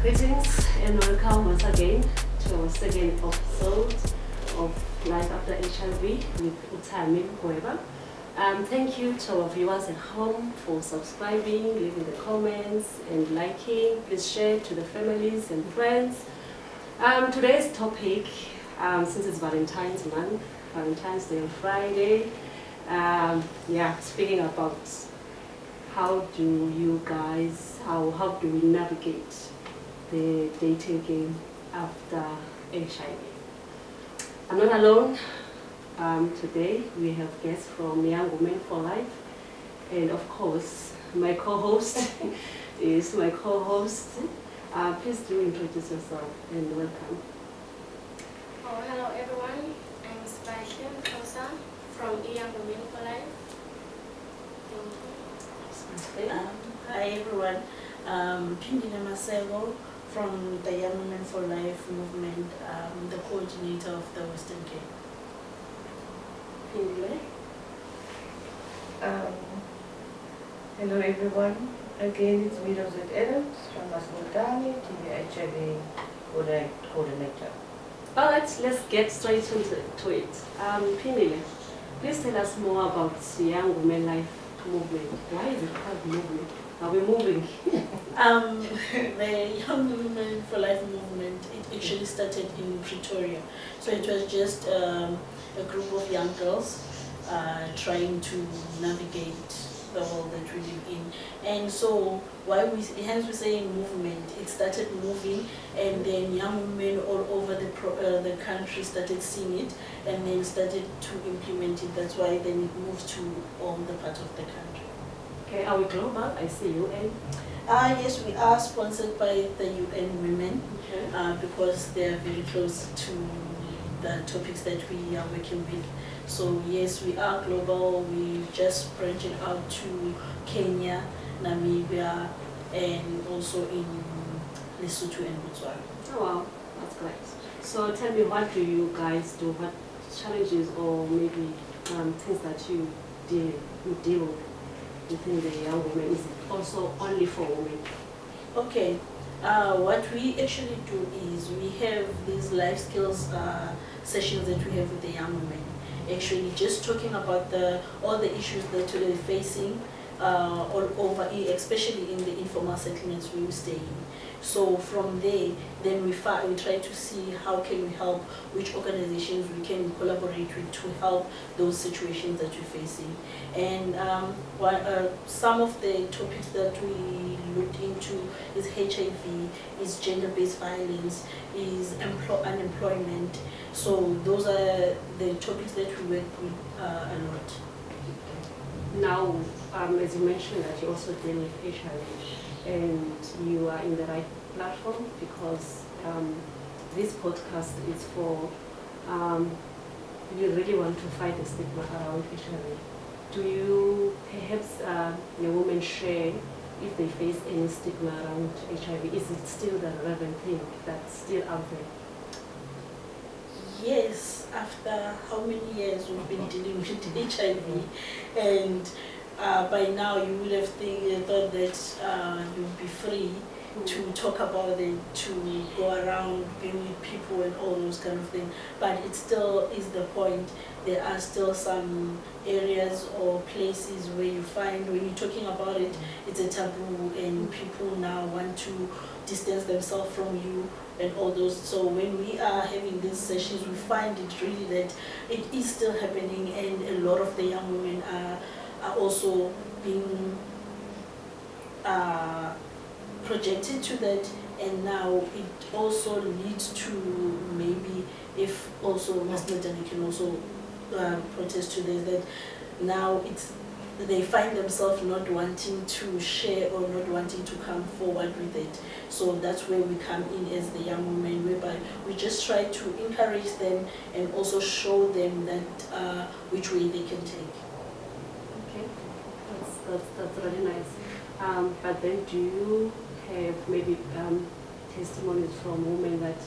Greetings and welcome once again to our second episode of Life After HIV with Utami Mkweba. Thank you to our viewers at home for subscribing, leaving the comments and liking. Please share to the families and friends. Today's topic, since it's Valentine's month, Valentine's Day on Friday, speaking about how do you guys, how do we navigate the dating game after HIV. I'm not alone. Today we have guests from Young Women for Life, and of course my co-host is my co-host. Please do introduce yourself and welcome. Oh, hello everyone. I'm Sebastian Kosa from Young Women for Life. Hi everyone. Pindina Masego from the Young Women for Life movement, the coordinator of the Western Cape. Pindile. Hello everyone. Again, it's me, Rosette Adams from Masmutani, TV HIV coordinator. Alright, let's get straight into it. Pindile, please tell us more about Young Women Life movement. Why is it called movement? Are we moving? The Young Women for Life movement, it actually started in Pretoria. So it was just a group of young girls trying to navigate the world that we live in. And so hence we say movement, it started moving, and then young women all over the country started seeing it and then started to implement it. That's why then it moved to all the parts of the country. Okay, are we global? I see UN. Yes, we are sponsored by the UN Women, Okay. because they are very close to the topics that we are working with. So yes, we are global. We just branching out to Kenya, Namibia, and also in Lesotho and Botswana. Oh wow, that's great. So tell me, what do you guys do? What challenges or maybe things that you deal with within the young women? Is it also only for women? Okay, what we actually do is we have these life skills sessions that we have with the young women. Actually, just talking about all the issues that they're facing all over, especially in the informal settlements we stay in. So from there, then we try to see how can we help, which organizations we can collaborate with to help those situations that we're facing. And some of the topics that we looked into is HIV, is gender-based violence, is unemployment. So those are the topics that we work with a lot. Now, as you mentioned that you also deal with HIV, and you are in the right platform because this podcast is for you really want to fight the stigma around HIV. Do you perhaps your women share if they face any stigma around HIV? Is it still the relevant thing that's still out there? Yes, after how many years we've been dealing with HIV, and by now you would have thought that you'll be free to talk about it, to go around, be with people and all those kind of things. But it still is the point. There are still some areas or places where you find when you're talking about it, it's a taboo, and people now want to distance themselves from you and all those. So when we are having these sessions, we find it really that it is still happening, and a lot of the young women are also being projected to that, and now it also leads to maybe, if also Ms. Nadine can also protest to this, that now they find themselves not wanting to share or not wanting to come forward with it. So that's where we come in as the young women, whereby we just try to encourage them and also show them that which way they can take. Okay, that's really nice. But then do you have maybe testimonies from women that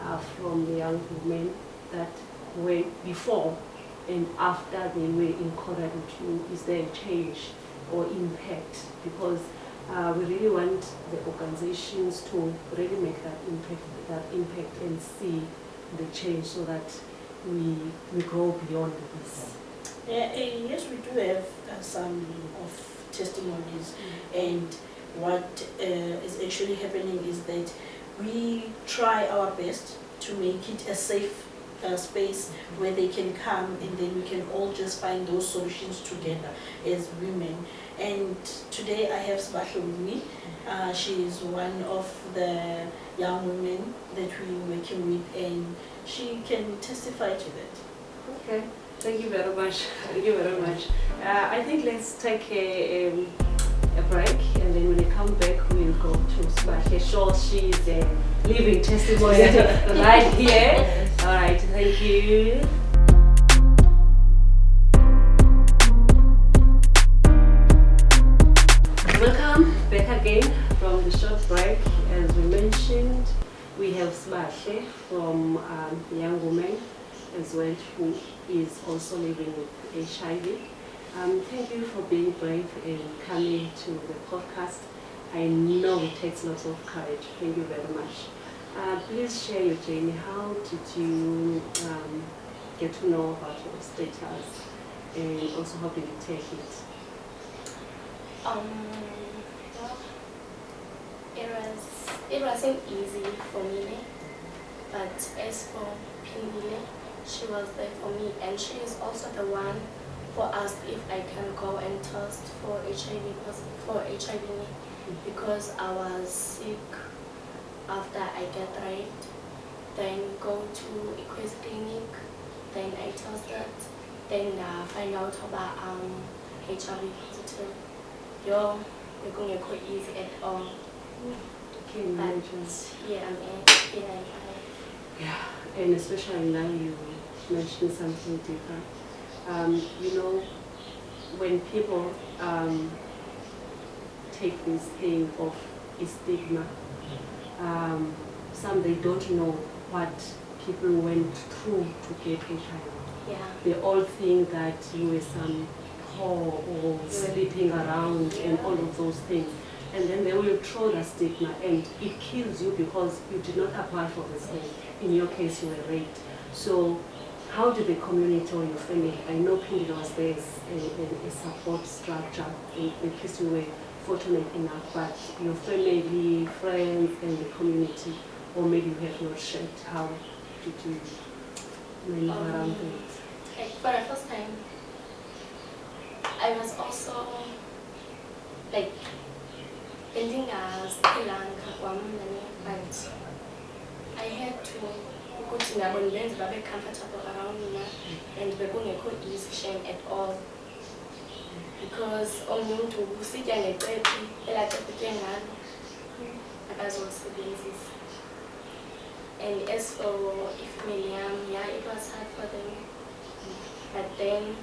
are from the young women that were before and after they were in contact with you? Is there a change or impact? Because We really want the organizations to really make that impact and see the change so that we go beyond this. Yes, we do have some of testimonies, and what is actually happening is that we try our best to make it a safe space where they can come, and then we can all just find those solutions together as women. And today I have Sbahle with me. She is one of the young women that we're working with, and she can testify to that. Okay, thank you very much. Thank you very much. I think let's take a break, and then when we come back, we'll go to Sbahle. Sure, she's a living testimony right here. All right, thank you. Welcome back again from the short break. As we mentioned, we have Sbahle from Young Women as well, who is also living with HIV. Thank you for being brave and coming to the podcast. I know it takes lots of courage. Thank you very much. Please share your journey. How did you get to know about your status, and also how did you take it? Well, it wasn't easy for me, but as for Pindile, she was there for me, and she is also the one who asked if I can go and test for HIV because I was sick after I get raped. Then go to EPISODE clinic, then I tested, then find out about HIV positive. Yo, it couldn't go easy at all. Can you imagine? Yeah, Yeah, and especially now you mentioned something different. You know, when people take this thing of a stigma, some they don't know what people went through to get HIV. yeah. They all think that you were some whore or sleeping around and all of those things. And then they will throw the stigma, and it kills you because you did not apply for this thing. In your case, you were raped. So how did the community or your family, I know Pindile was there as a support structure, in case you were fortunate enough, but your family, friends, and the community, or maybe you have not shared, how did you maneuver around it? Like for the first time, I was also like ending as but I had to go to Nabonden's babe comfortable around me and we're going to easy shame at all. Because umuntu usitya ngecephe elacephe ngalo akazolisebenzisa. And as for ifamily yami, yeah, it was hard for them. But then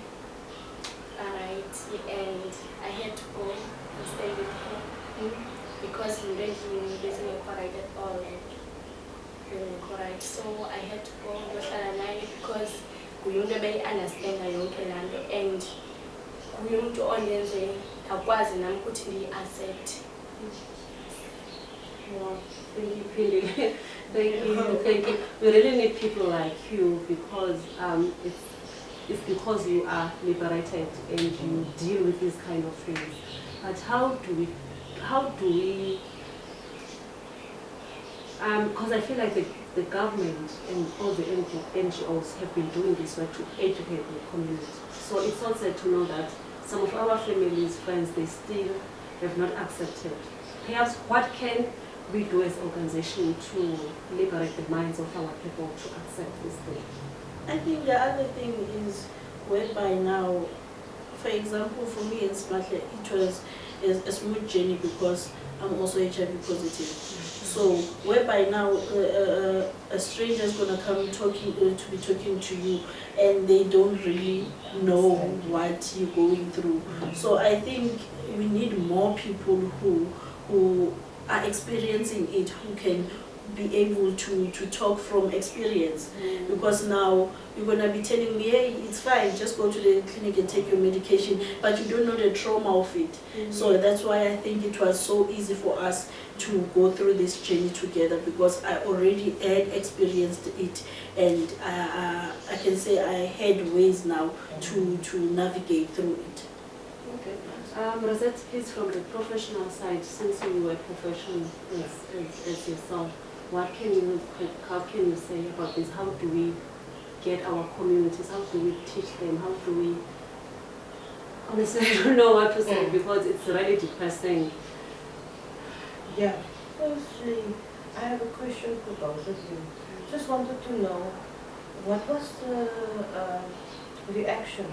alright, and I had to go and stay with her because he really wasn't correct at all. Correct. So I had to go and naye because kuyinto beyi-understanda yonke laa nto, and kuyinto ondenze ndakwazi nami ukuthi ndiyi-accept. Wow, thank you, Pindile. Thank you. We really need people like you because it's because you are liberated and you deal with these kind of things. But how do we because I feel like the government and all the NGOs have been doing this work to educate the community. So it's so sad to know that some of our families, friends, they still have not accepted. Perhaps what can we do as an organization to liberate the minds of our people to accept this thing? I think the other thing is whereby now, for example, for me in Sbahle, it was a smooth journey because I'm also HIV positive. So whereby now a stranger is going to come to be talking to you, and they don't really know what you're going through. So I think we need more people who are experiencing it, who can be able to talk from experience, because now you're going to be telling me, hey, it's fine, just go to the clinic and take your medication, but you don't know the trauma of it. So that's why I think it was so easy for us to go through this journey together, because I already had experienced it, and I can say I had ways now to navigate through it. Okay. Rosette, please, from the professional side, since you were professional as yourself, how can you say about this? How do we get our communities? How do we teach them? How do we? Honestly, I don't know what to say because it's really depressing. Yeah. Firstly, I have a question for both of you. Just wanted to know, what was the reaction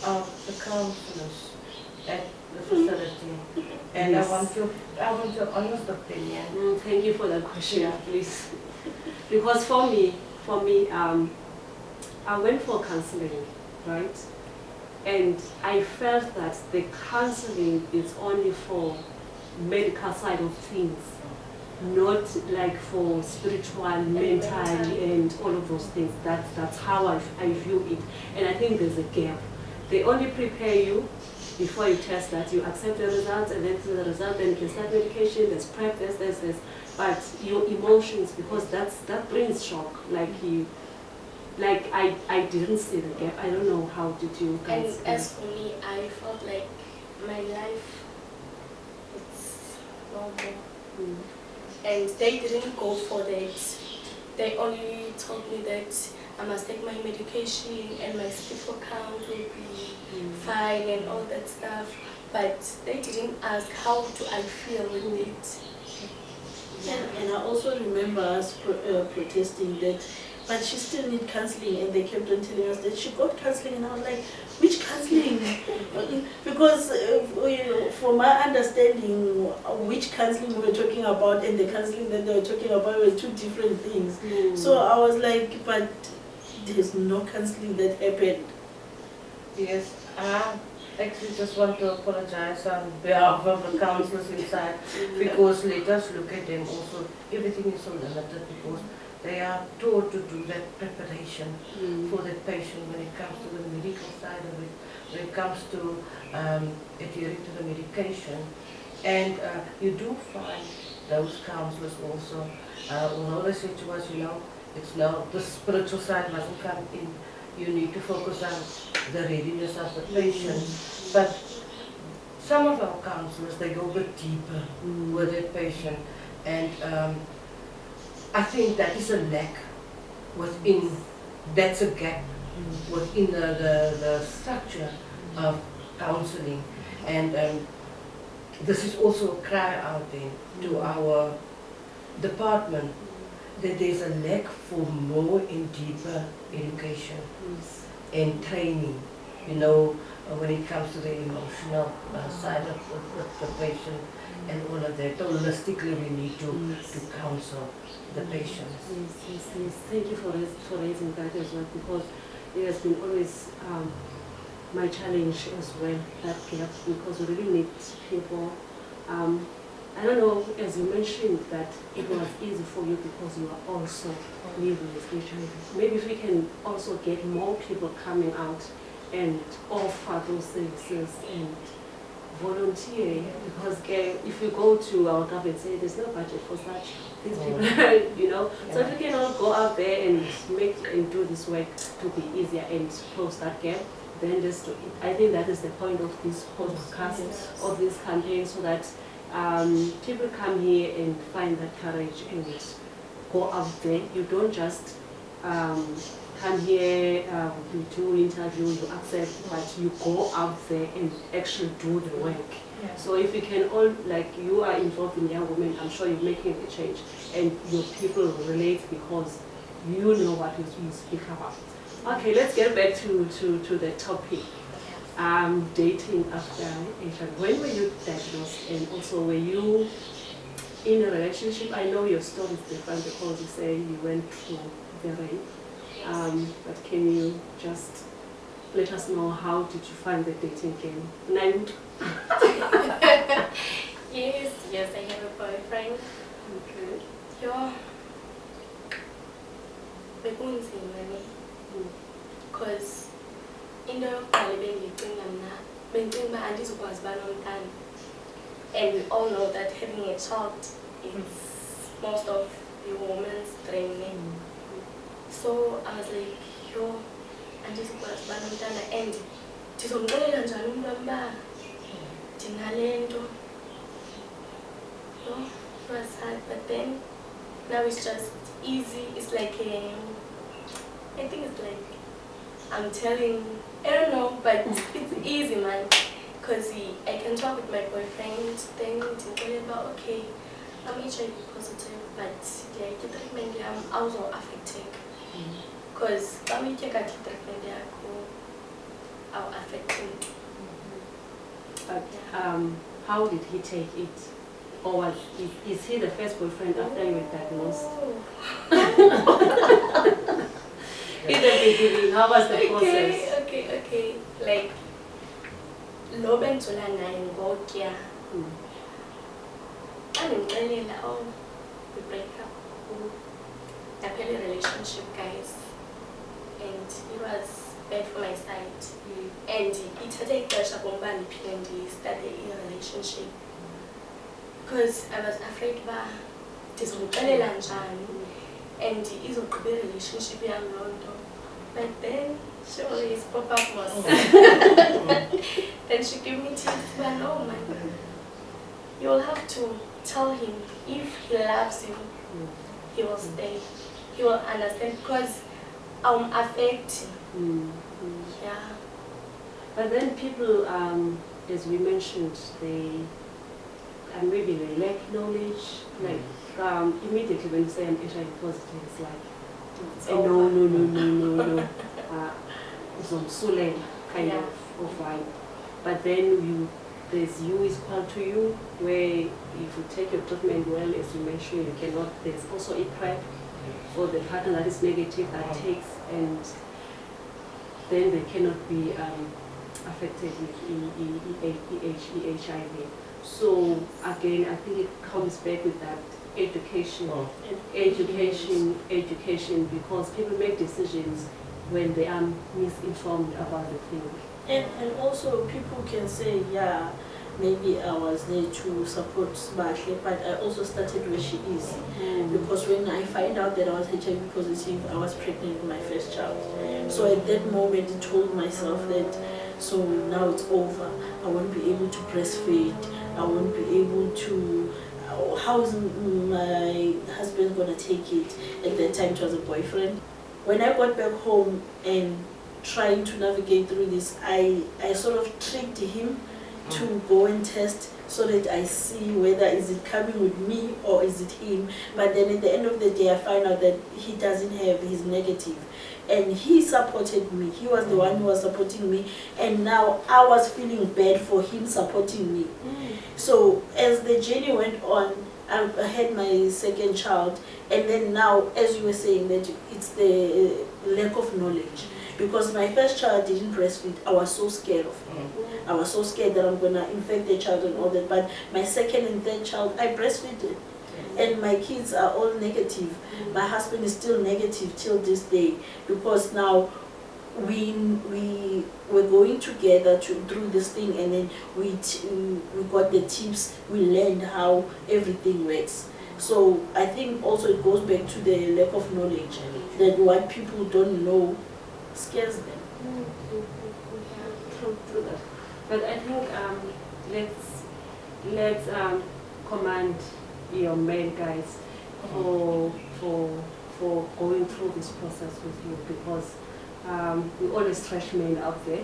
of the councillors at the facility? And Yes. I want your honest opinion. Thank you for that question, Yeah. please. Because for me, I went for counseling, right? And I felt that the counseling is only for medical side of things, not like for spiritual, mental, and all of those things. That's how I view it. And I think there's a gap. They only prepare you before you test that, you accept the results, and then through the result, then you can start medication, there's prep, there's this. But your emotions, because that brings shock. I didn't see the gap. I don't know, how did you guys? And as for me, I felt like my life, it's normal. And they didn't go for that. They only told me that I must take my medication and my spiritual count will be fine and all that stuff. But they didn't ask how do I feel with it. Yeah, and I also remember us protesting that, but she still need counseling, and they kept on telling us that she got counseling, and I was like, which counseling? Because from my understanding, which counseling we were talking about and the counseling that they were talking about were two different things. So I was like, but there's no counseling that happened. Yes, I actually just want to apologize on behalf of the councillors inside, because let us look at them also. Everything is so limited because they are taught to do that preparation for the patient when it comes to the medical side of it, when it comes to adhering to the medication. And you do find those counsellors also, although they say to us, it's now the spiritual side mustn't come in. You need to focus on the readiness of the patient. But some of our counsellors, they go a bit deeper with the patient. And I think that is a lack within, that's a gap within the structure of counseling. And this is also a cry out there to our department, that there's a lack for more and deeper education and training, when it comes to the emotional side of the patient and all of that. Holistically, we need to counsel the patients. Yes. Thank you for raising that as well, because it has been always my challenge as well, that gap, because we really need people. I don't know, as you mentioned that it was easy for you because you are also living with HIV. Maybe if we can also get more people coming out and offer those services and volunteer, because if you go to our government and say there's no budget for such, these people, So if we can all go out there and make and do this work to be easier and close that gap, then I think that is the point of this podcast, of this campaign, so that people come here and find that courage and go out there. You don't just come here, you do interview, you accept, but you go out there and actually do the work. Yeah. So if you can all, like you are involved in young women, I'm sure you're making a change, and your people relate because you know what you speak about. Okay, let's get back to the topic. Dating after HIV. When were you diagnosed, and also were you in a relationship? I know your story is different because you say you went through the rape. But can you just let us know, how did you find the dating game? Named? Yes, I have a boyfriend. Okay. Yeah, bekunzima ne because into yokuqala bengiyicinga mna bendicinga uba andizukwazi uba nomntana, and we all know that having a child is most of the woman's dream ne? So I was like, yo, andizukwazi uba nomntana and ndizomxelela njani umntu wam uba ndinale nto. Yo, it was hard, but then now it's just easy. It's like I think it's like I'm telling, I don't know, but it's easy, man. Because I can talk with my boyfriend, then tell him about, okay, I'm HIV positive, but yeah, the treatment I'm also affected. Because when you take a treatment, I'm affected. But how did he take it? Or is he the first boyfriend after you were diagnosed? In the beginning, how was the process? Okay. Like, lo bendizula naye ngotya. Xa ndimxelela, oh, we break up. Ndaphela i-relationship, guys. And it was bad for my side. And ithathe ixesha kum uba ndiphinde ndistarte i-relationship. Because I was afraid uba ndizomxelela njani and izogqiba i-relationship yam loo nto. But then she always pop up was. Then she gave me tips, but no man. You will have to tell him if he loves you, he will stay. He will understand because I'm affected. Yeah. But then people, as we mentioned, maybe they lack knowledge. Like immediately when you say I'm HIV positive, it's like no. Zomsulela kind of vibe. But then there's you is equal to you, where if you take your treatment well, as you mentioned, you cannot. There's also a prep for the partner that is negative that takes, and then they cannot be affected with HIV. So again, I think it comes back with that education, because people make decisions when they are misinformed about the thing. And also people can say, yeah, maybe I was there to support Sbahle, but I also started where she is. Because when I find out that I was HIV positive, I was pregnant with my first child. So at that moment I told myself that, so now it's over. I won't be able to breastfeed. I won't be able to, how's my husband gonna take it? At that time it was a boyfriend. When I got back home and trying to navigate through this, I sort of tricked him to go and test so that I see whether is it coming with me or is it him. But then at the end of the day I find out that he doesn't have his negative. And he supported me. He was the one who was supporting me. And now I was feeling bad for him supporting me. So as the journey went on, I had my second child. And then now, as you were saying, that it's the lack of knowledge. Because my first child didn't breastfeed. I was so scared of him. I was so scared that I'm going to infect the child and all that. But my second and third child, I breastfeeded. And my kids are all negative. My husband is still negative till this day, because now we were going together through this thing, and then we got the tips, we learned how everything works. So I think also it goes back to the lack of knowledge, that what people don't know scares them. True that. But I think let's commend your men guys for going through this process with you, because we always trash men out there.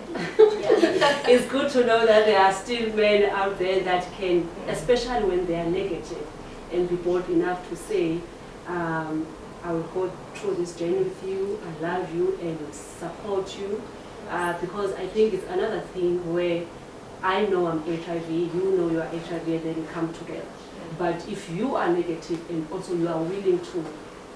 It's good to know that there are still men out there that can, especially when they are negative, and be bold enough to say, I will go through this journey with you, I love you and support you, because I think it's another thing where I know I'm HIV, you know you are HIV, and then you come together. But if you are negative and also you are willing to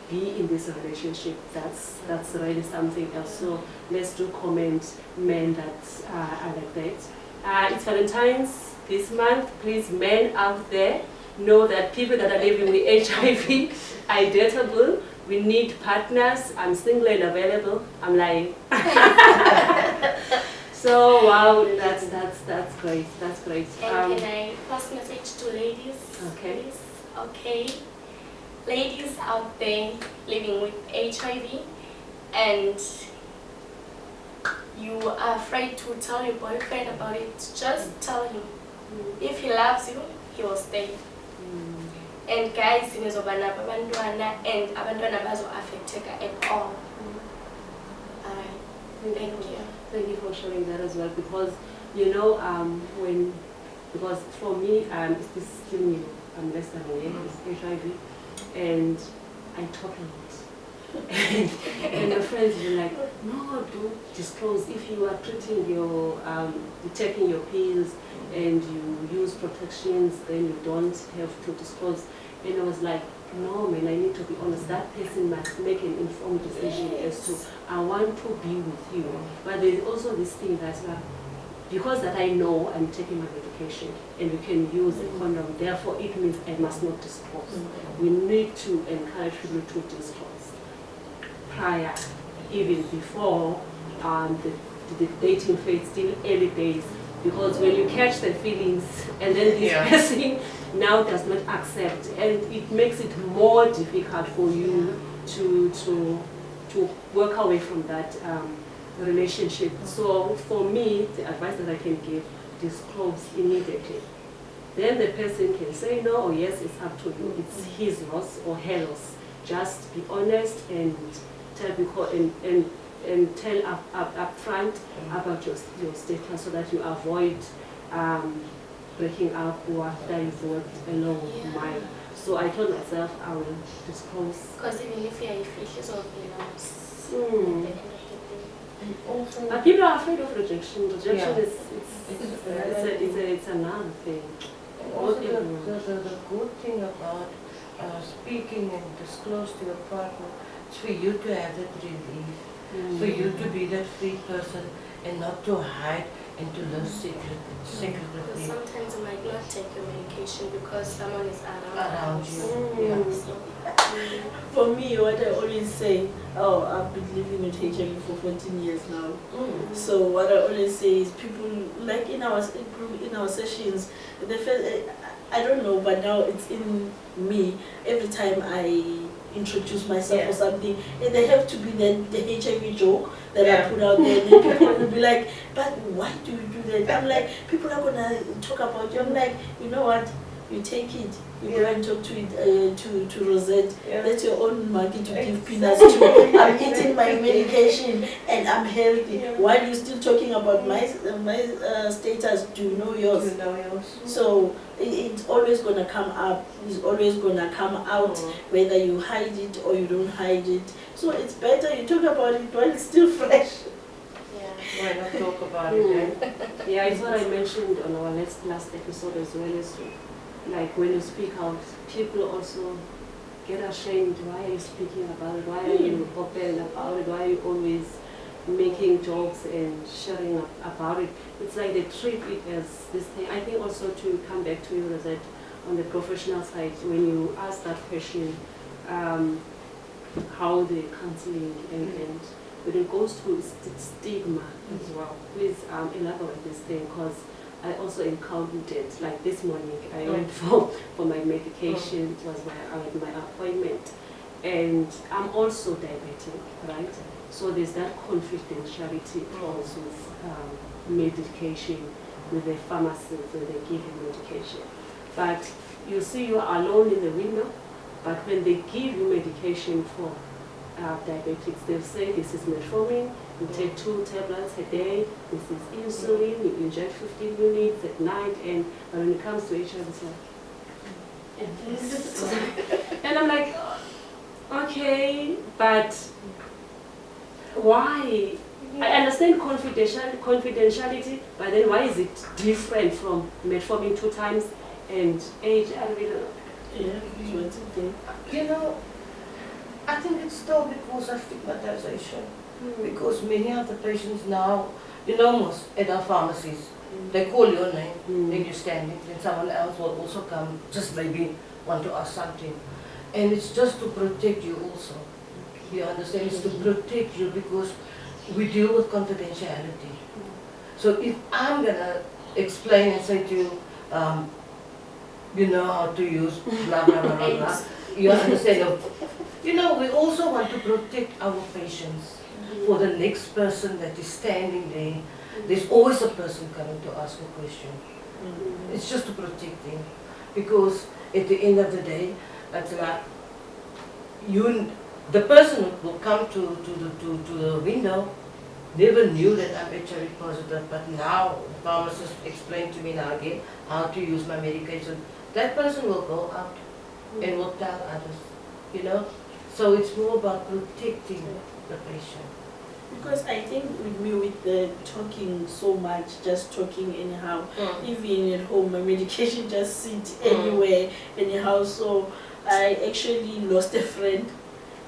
be in this relationship, that's really something else. So let's do comment men that are like that. It's Valentine's this month. Please, men out there, know that people that are living with HIV are dateable. we need partners. I'm single and available. I'm like, so wow, that's great. That's great. And can I pass message to ladies? Okay. Please? Okay. Ladies out there living with HIV and you are afraid to tell your boyfriend about it, just tell him. If he loves you, he will stay. And guys, sinizobana abantwana and abantwana bazo-affecteka at all. Alright, thank you. Thank you for sharing that as well, because you know because for me it's this still new. I'm less than a year with HIV, and I talk a lot. And my friends were like, no, don't disclose. If you are treating you're taking your pills and you use protections, then you don't have to disclose. And I was like, no, man, I need to be honest. That person must make an informed decision as to, I want to be with you. But there's also this thing that, because that I know I'm taking my medication and we can use a condom, therefore it means I must not disclose. We need to encourage people to disclose prior, even before the dating phase, still early days. Because when you catch the feelings and then this person now does not accept, and it makes it more difficult for you to work away from that relationship. So for me, the advice that I can give, disclose immediately. Then the person can say no or yes, it's up to you. It's his loss or her loss. Just be honest and tell and tell up front about your status, so that you avoid breaking up or after you've worked a long while. So I told myself I will disclose. Because even if you are fishes of But people are afraid of rejection. Rejection is it's another thing. And also the good thing about speaking and disclose to your partner is for you to have that relief, for you to be that free person and not to hide and to live secretly. Because sometimes you might not take your medication because someone is Around you. Yeah. For me, what I always say, I've been living with HIV for 14 years now. So what I always say is, people like in our sessions, the first, I don't know, but now it's in me. Every time I introduce myself or something, and they have to be the HIV joke that I put out there. Then people will be like, "But why do you do that?" I'm like, people are gonna talk about you. I'm like, you know what? You take it. You go and talk to it to Rosette. That's your own monkey to give peanuts to. I'm eating my medication and I'm healthy. While you're still talking about my status, do you know yours? So it's always gonna come up. It's always gonna come out, whether you hide it or you don't hide it. So it's better you talk about it while it's still fresh. Why not talk about it? Yeah, it's what I mentioned on our last episode as well. As like when you speak out, people also get ashamed. Why are you speaking about it? Why are you open about it? Why are you always making jokes and sharing about it? It's like they treat it as this thing. I think also to come back to you, that on the professional side, when you ask that question, how the counseling and when it goes to stigma as well. Please elaborate this thing, because I also encountered it. Like this morning, I went for my medication. It was my appointment, and I'm also diabetic, right? So there's that confidentiality clause with medication, with the pharmacist when they give you medication. But you see, you are alone in the window. But when they give you medication for diabetics, they'll say this is metformin, you take 2 tablets a day, this is insulin, you inject 15 units at night, and when it comes to HIV, it's like, and I'm like, okay, but why? I understand confidentiality, but then why is it different from metformin 2 times and HIV? You know, I think it's still because of stigmatization. Because many of the patients now, you know, most at our pharmacies, they call your name, then you're standing, then someone else will also come, just maybe want to ask something. And it's just to protect you also. You understand? It's to protect you because we deal with confidentiality. So if I'm gonna explain and say to you, you know how to use blah blah blah blah blah, you understand? You know, we also want to protect our patients. For the next person that is standing there, there's always a person coming to ask a question. It's just to protect them, because at the end of the day, it's like the person who will come to the window never knew that I'm HIV positive, but now the pharmacist explained to me now again how to use my medication. That person will go out and will tell others, you know. So it's more about protecting the patient. Because I think with me, with the talking so much, just talking anyhow, even at home, my medication just sits anywhere, anyhow. So I actually lost a friend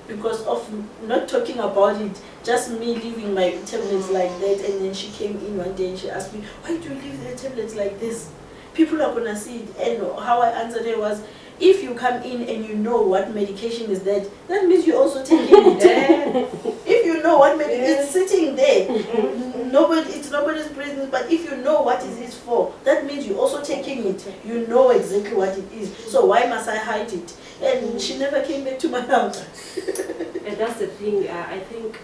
because of not talking about it, just me leaving my tablets like that. And then she came in one day and she asked me, why do you leave the tablets like this? People are going to see it. And how I answered her was, if you come in and you know what medication is that means you're also taking it. If you know what medication, it's sitting there. It's nobody's business, but if you know what is it for, that means you're also taking it. You know exactly what it is. So why must I hide it? And she never came back to my house. And that's the thing, I think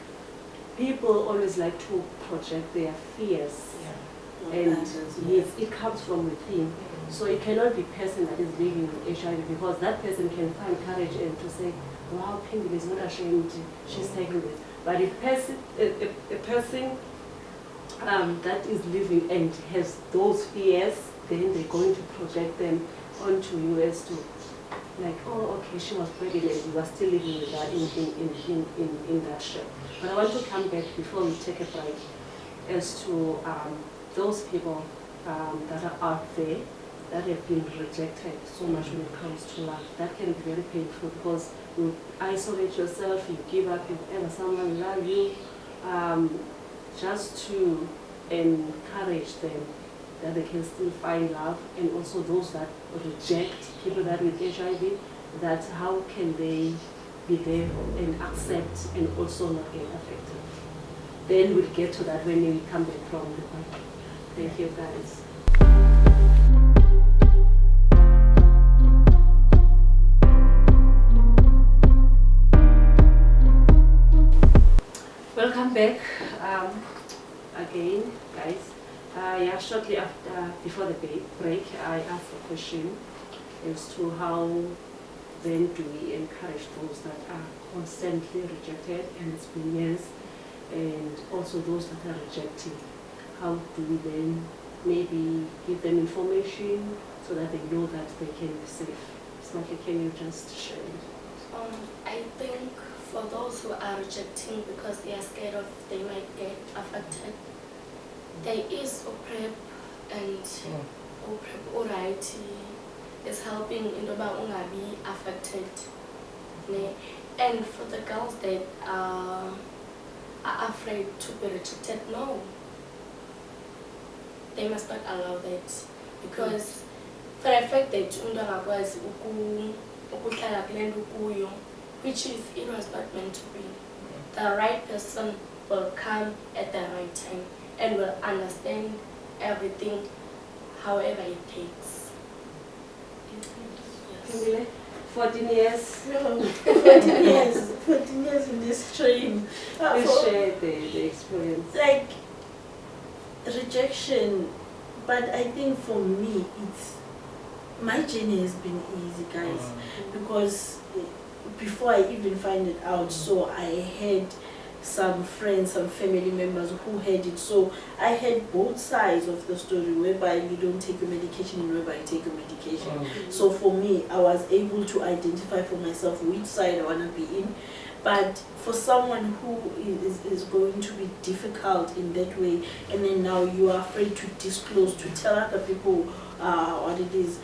people always like to project their fears. And yes, it comes from within. So it cannot be person that is living with HIV, because that person can find courage and to say, wow, Pingil is not ashamed, she's taking this. But if a person that is living and has those fears, then they're going to project them onto you as to, like, oh, okay, she was pregnant and you are still living with her in that shape. But I want to come back before we take a break as to those people that are out there that have been rejected so much when it comes to love. That can be very painful because you isolate yourself, you give up whenever someone loves you, just to encourage them that they can still find love, and also those that reject people that with HIV, that how can they be there and accept and also not get affected. Then we'll get to that when we come back from the break. Thank you guys. Welcome back again, guys. Yeah, shortly after, before the break, I asked a question as to how then do we encourage those that are constantly rejected, and it's been years, and also those that are rejecting. How do we then maybe give them information so that they know that they can be safe? Snaki, can you just share it? I think for those who are rejecting because they are scared of they might get affected, there is OPrep, and OPrep alright is helping in the be affected. And for the girls that are afraid to be rejected, no. They must not allow that, because for the fact that which is, it was not meant to be. The right person will come at the right time and will understand everything however it takes. Yes. 14 years. 14 years. 14 years in this stream. Please share the experience. Like, rejection, but I think for me, my journey has been easy, guys, because before I even find it out, so I had some friends, some family members who had it, so I had both sides of the story, whereby you don't take your medication and whereby you take your medication. So for me, I was able to identify for myself which side I want to be in. But for someone who is going to be difficult in that way, and then now you are afraid to disclose, to tell other people what it is,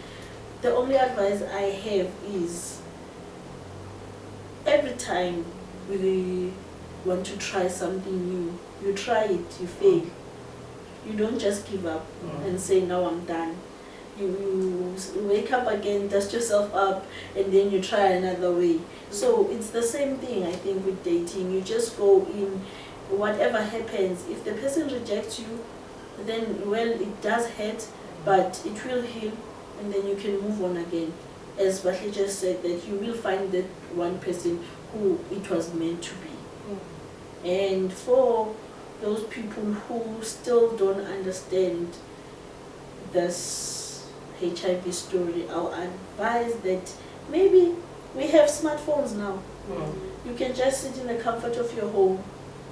the only advice I have is, every time we want to try something new, you try it, you fail. You don't just give up and say, now I'm done. you wake up again, dust yourself up, and then you try another way. So it's the same thing, I think, with dating. You just go in, whatever happens. If the person rejects you, then, well, it does hurt, but it will heal, and then you can move on again. As Bahle just said, that you will find that one person who it was meant to be. And for those people who still don't understand this HIV story, I'll advise that maybe we have smartphones now. You can just sit in the comfort of your home,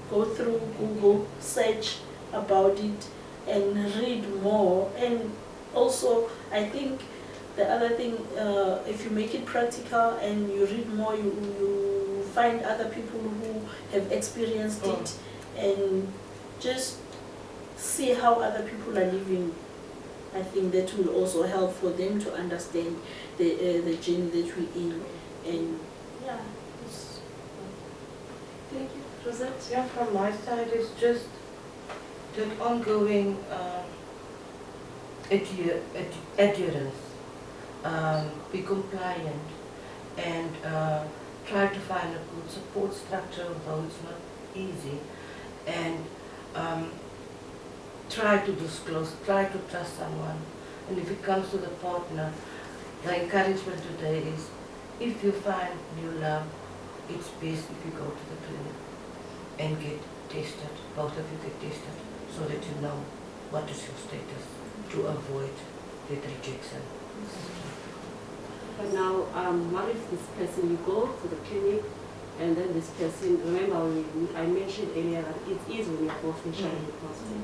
go through Google, search about it, and read more. And also, I think the other thing, if you make it practical and you read more, you find other people who have experienced it, and just see how other people are living. I think that will also help for them to understand the journey that we're in. And yeah. Thank you. Rosette? Yeah, from my side, it's just that ongoing adherence, be compliant, and try to find a good support structure, although it's not easy, and try to disclose, try to trust someone. And if it comes to the partner, the encouragement today is, if you find new love, it's best if you go to the clinic and get tested, both of you get tested, so that you know what is your status, to avoid that rejection. But now, what if this person, you go to the clinic, and then this person, remember I mentioned earlier that it's easy when you're both HIV positive.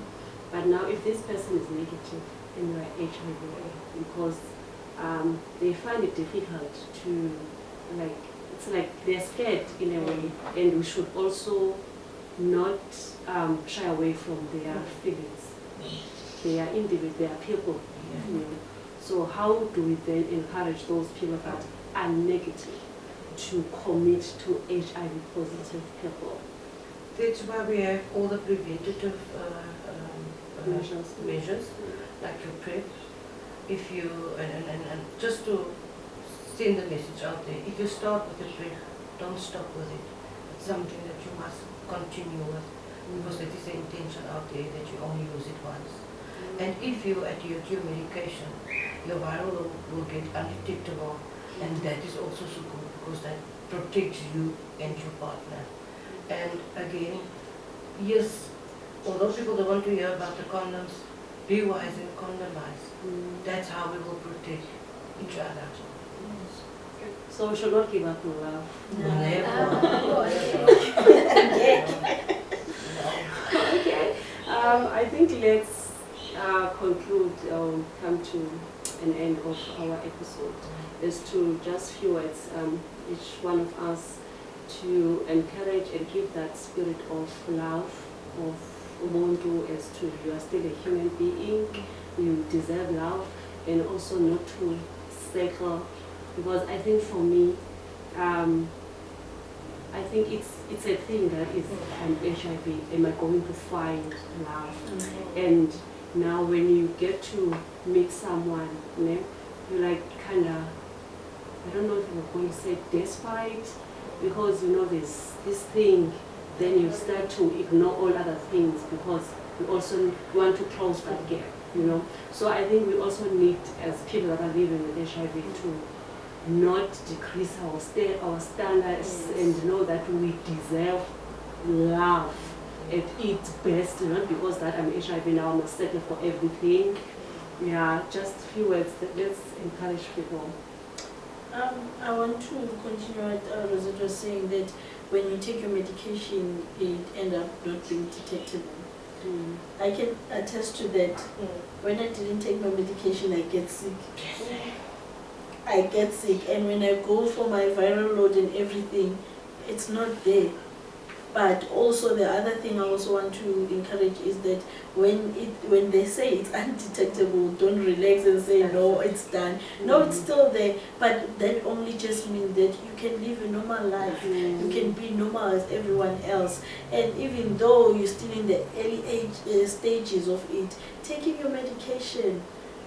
But now if this person is negative and you are HIV, because they find it difficult to, it's like they're scared in a way, and we should also not shy away from their feelings. They are individuals, they are people. You know. So how do we then encourage those people that are negative to commit to HIV positive people? That's why we have all the preventative measures, like your PrEP. If you, and just to send the message out there, if you start with the PrEP, don't stop with it. It's something that you must continue with, because that is the intention out there, that you only use it once. And if you adhere to your medication, your viral will get undetectable, and that is also so good, because that protects you and your partner. And again, yes, although people don't want to hear about the condoms, be wise and condomize. That's how we will protect each other. So we should not give up on love. Okay, I think let's conclude or come to an end of our episode. Is to just few words, each one of us, to encourage and give that spirit of love, of ubuntu, as to you are still a human being, you deserve love, and also not to settle, because I think for me, I think it's a thing that is HIV. Am I going to find love? And now when you get to meet someone, you know, you're like kind of, I don't know if you're going to say desperate, because you know this thing, then you start to ignore all other things because you also want to close that gap, you know. So I think we also need, as people that are living with HIV, to not decrease our standards, and know that we deserve love at its best, not because that I'm HIV now, I must settle for everything. Yeah, just a few words that let's encourage people. I want to continue what Rosette was saying, that when you take your medication, it ends up not being detectable. I can attest to that. When I didn't take my medication, I get sick. I get sick, and when I go for my viral load and everything, it's not there. But also the other thing I also want to encourage is that when they say it's undetectable, don't relax and say no, it's done. No, it's still there, but that only just means that you can live a normal life. You can be normal as everyone else. And even though you're still in the early stages of it, taking your medication,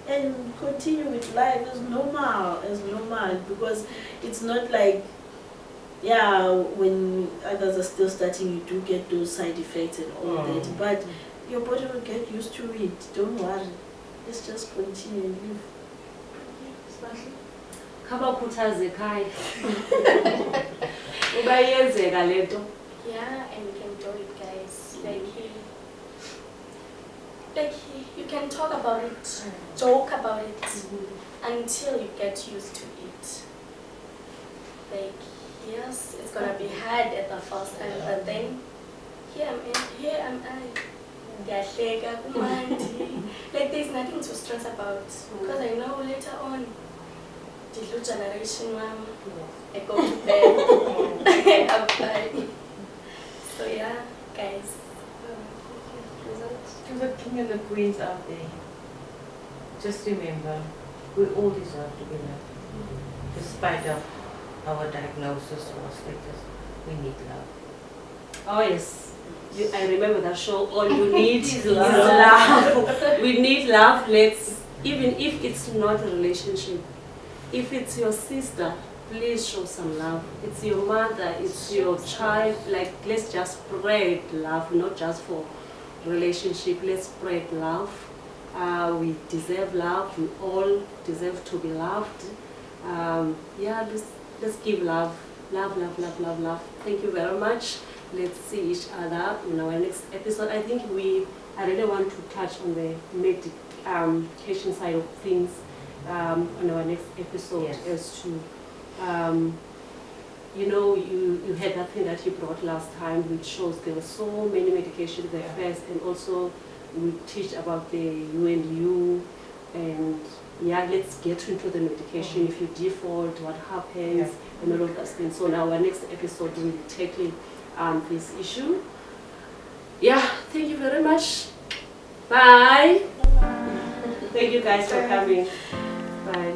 and continue with life as normal, because it's not like, yeah, when others are still starting, you do get those side effects and all that, but your body will get used to it. Don't worry. Let's just continue and live. Khabakhuthaze ekhaya. Uba iyenzeka lento. Yeah, and you can do it, guys. Like you can talk about it, joke about it, until you get used to it. Like, yes, it's gonna be hard at the first time, but then here am I. Like, there's nothing to stress about, because I know later on, the new generation, I go to bed, I'm fine. So yeah, guys. To the king and the queens out there, just remember, we all deserve to be loved. Despite of our diagnosis or status, we need love. Oh yes. I remember that show. All you need is love. We need love. Even if it's not a relationship, if it's your sister, please show some love. It's your mother, it's your child. Like, let's just spread love, not just for relationship. Let's spread love. We deserve love. We all deserve to be loved. Yeah, let's give love. Love, love, love, love, love. Thank you very much. Let's see each other in our next episode. I think I really want to touch on the medication side of things on our next episode. Yes. As to, you had that thing that you brought last time, which shows there were so many medications there first, and also we teach about the U and yeah, let's get into the medication. If you default, what happens, and all of those things. So now our next episode will tackle this issue. Yeah, thank you very much. Bye. Thank you guys for coming. Bye.